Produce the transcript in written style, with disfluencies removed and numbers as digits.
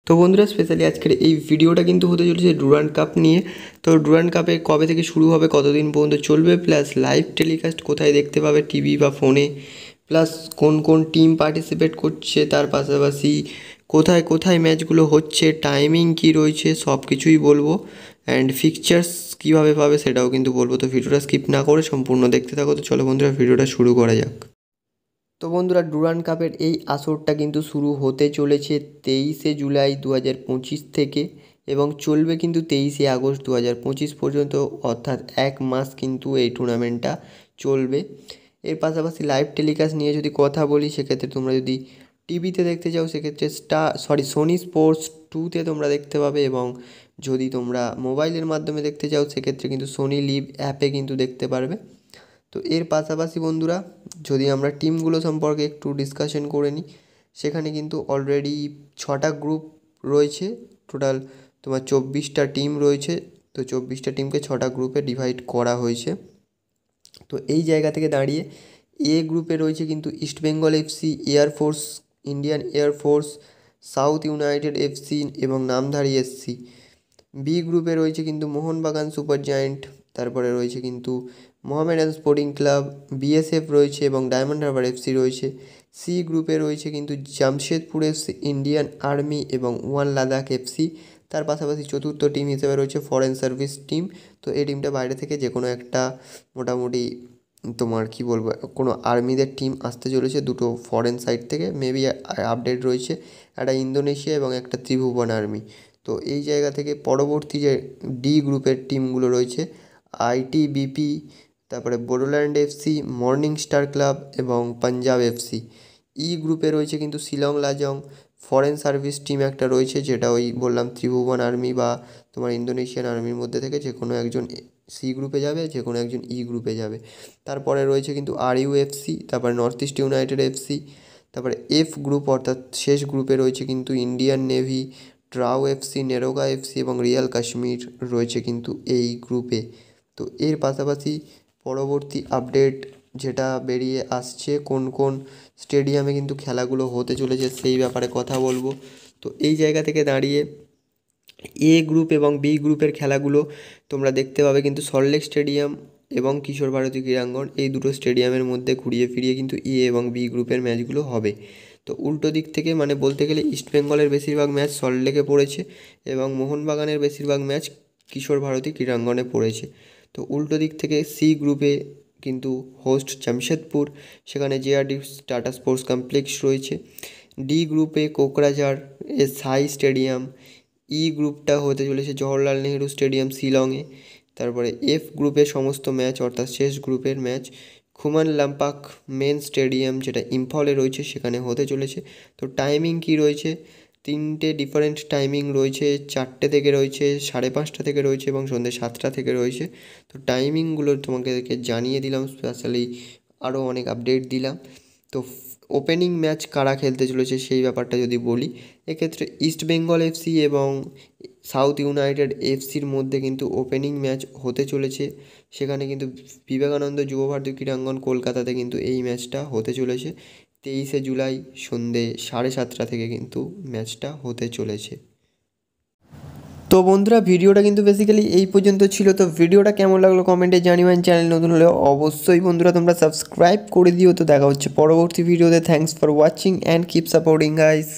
তো বন্ধুরা স্পেশালি আজকের এই ভিডিওটা কিন্তু হতে চলেছে ডুরান্ড কাপ নিয়ে। তো ডুরান্ড কাপে কবে থেকে শুরু হবে, কতদিন পর্যন্ত চলবে, প্লাস লাইভ টেলিকাস্ট কোথায় দেখতে পাবে টিভি বা ফোনে, প্লাস কোন কোন টিম পার্টিসিপেট করছে, তার পাশাপাশি কোথায় কোথায় ম্যাচগুলো হচ্ছে, টাইমিং কী রয়েছে, সব কিছুই বলবো। অ্যান্ড ফিকচার্স কীভাবে পাবে সেটাও কিন্তু বলবো। তো ভিডিওটা স্কিপ না করে সম্পূর্ণ দেখতে থাকো। তো চলো বন্ধুরা ভিডিওটা শুরু করা যাক। তো বন্ধুরা ডুরান্ড কাপের এই আসরটা কিন্তু শুরু হতে চলেছে 23শে জুলাই 2025 থেকে এবং চলবে কিন্তু 23শে আগস্ট 2025 পর্যন্ত, অর্থাৎ এক মাস কিন্তু এই টুর্নামেন্টটা চলবে। এর পাশাপাশি লাইভ টেলিকাস্ট নিয়ে যদি কথা বলি, সেক্ষেত্রে তোমরা যদি টিভিতে দেখতে চাও সেক্ষেত্রে সোনি স্পোর্টস 2তে তোমরা দেখতে পাবে, এবং যদি তোমরা মোবাইলের মাধ্যমে দেখতে চাও সেক্ষেত্রে কিন্তু সোনি লিভ অ্যাপে কিন্তু দেখতে পারবে। তো এর পাশাপাশি বন্ধুরা যদি আমরা টিমগুলো সম্পর্কে একটু ডিসকাশন করে নিই, সেখানে কিন্তু অলরেডি 6টা গ্রুপ রয়েছে, টোটাল তোমার 24টা টিম রয়েছে। তো 24টা টিমকে 6টা গ্রুপে ডিভাইড করা হয়েছে। তো এই জায়গা থেকে দাঁড়িয়ে এ গ্রুপে রয়েছে কিন্তু East Bengal FC, air force, Indian air force, south United FC এবং নামধারী এসসি। বি গ্রুপে রয়েছে কিন্তু মোহনবাগান সুপার জায়েন্ট, তারপরে রয়েছে কিন্তু মোহামেডান স্পোর্টিং ক্লাব, বিএসএফ রয়েছে এবং ডায়মন্ড হারবার এফসি রয়েছে। সি গ্রুপে রয়েছে কিন্তু জামশেদপুর এফসি, ইন্ডিয়ান আর্মি এবং ওয়ান লাদাখ এফসি। তার পাশাপাশি চতুর্থ টিম হিসেবে রয়েছে ফরেন সার্ভিস টিম। তো এই টিমটা বাইরে থেকে যে কোনো একটা মোটামুটি তোমার কি বলবো, কোনো আর্মিদের টিম আসতে চলেছে দুটো ফরেন সাইড থেকে, মেবি আপডেট রয়েছে একটা ইন্দোনেশিয়া এবং একটা ত্রিভুবন আর্মি। তো এই জায়গা থেকে পরবর্তী যে ডি গ্রুপের টিমগুলো রয়েছে আইটিবিপি, তারপরে Bodoland FC, morning star club এবং পাঞ্জাব এফসি। ই গ্রুপে রয়েছে কিন্তু Shillong Lajong, foreign service team একটা রয়েছে, যেটা ওই বললাম ত্রিভুবন আর্মি বা তোমার ইন্দোনেশিয়ান আর্মির মধ্যে থেকে যে কোনো একজন সি গ্রুপে যাবে, যে কোনো একজন ই গ্রুপে যাবে। তারপরে রয়েছে কিন্তু আরইউএফসি, তারপরে নর্থ ইস্ট ইউনাইটেড এফসি। তারপরে এফ গ্রুপ অর্থাৎ শেষ গ্রুপে রয়েছে কিন্তু ইন্ডিয়ান নেভি, ট্রাউ এফসি, নেরোগা এফসি এবং রিয়াল কাশ্মীর রয়েছে কিন্তু এই গ্রুপে। তো এর পাশাপাশি পরবর্তী আপডেট যেটা বেরিয়ে আসছে, কোন কোন স্টেডিয়ামে কিন্তু খেলাগুলো হতে চলেছে সেই ব্যাপারে কথা বলবো। তো এই জায়গা থেকে দাঁড়িয়ে এ গ্রুপ এবং বি গ্রুপের খেলাগুলো তোমরা দেখতে পাবে কিন্তু সল্টলেক স্টেডিয়াম এবং কিশোর ভারতী ক্রীড়াঙ্গন, এই দুটো স্টেডিয়ামের মধ্যে ঘুরিয়ে ফিরিয়ে কিন্তু এ এবং বি গ্রুপের ম্যাচগুলো হবে। তো উল্টো দিক থেকে মানে বলতে গেলে ইস্টবেঙ্গলের বেশিরভাগ ম্যাচ সল্টলেকে পড়েছে এবং মোহনবাগানের বেশিরভাগ ম্যাচ কিশোর ভারতী ক্রীড়াঙ্গনে পড়েছে। তো উল্টো দিক থেকে সি গ্রুপে কিন্তু হোস্ট জামশেদপুর, সেখানে জেআরডি টাটা স্পোর্টস কমপ্লেক্স রয়েছে। ডি গ্রুপে কোকরাঝাড় সাই স্টেডিয়াম। ই গ্রুপটা হতে চলেছে জওহরলাল নেহেরু স্টেডিয়াম শিলংয়ে। তারপরে এফ গ্রুপের সমস্ত ম্যাচ অর্থাৎ শেষ গ্রুপের match Khuman Lampak main stadium, যেটা ইম্ফলে রয়েছে, সেখানে হতে চলেছে। তো টাইমিং কি রয়েছে, তিনটে ডিফারেন্ট টাইমিং রয়েছে, 4টে থেকে রয়েছে, 5:30 থেকে রয়েছে এবং সন্ধ্যে 7টা থেকে রয়েছে। তো টাইমিংগুলো তোমাদেরকে জানিয়ে দিলাম, স্পেশালি আরও অনেক আপডেট দিলাম। তো ওপেনিং ম্যাচ কারা খেলতে চলেছে সেই ব্যাপারটা যদি বলি, এক্ষেত্রে ইস্টবেঙ্গল এফসি এবং সাউথ ইউনাইটেড এফসির মধ্যে কিন্তু ওপেনিং ম্যাচ হতে চলেছে। সেখানে কিন্তু বিবেকানন্দ যুবভারতী ক্রীড়াঙ্গন কলকাতাতে কিন্তু এই ম্যাচটা হতে চলেছে 23শে জুলাই সন্ধ্যে 7:30 থেকে কিন্তু ম্যাচটা হতে চলেছে। তো বন্ধুরা ভিডিওটা কিন্তু বেসিক্যালি এই পর্যন্ত ছিল। তো ভিডিওটা কেমন লাগলো কমেন্টে জানিবেন, চ্যানেল নতুন হলে অবশ্যই বন্ধুরা তোমরা সাবস্ক্রাইব করে দিও। তো দেখা হচ্ছে পরবর্তী ভিডিওতে। Thanks for watching and keep supporting guys.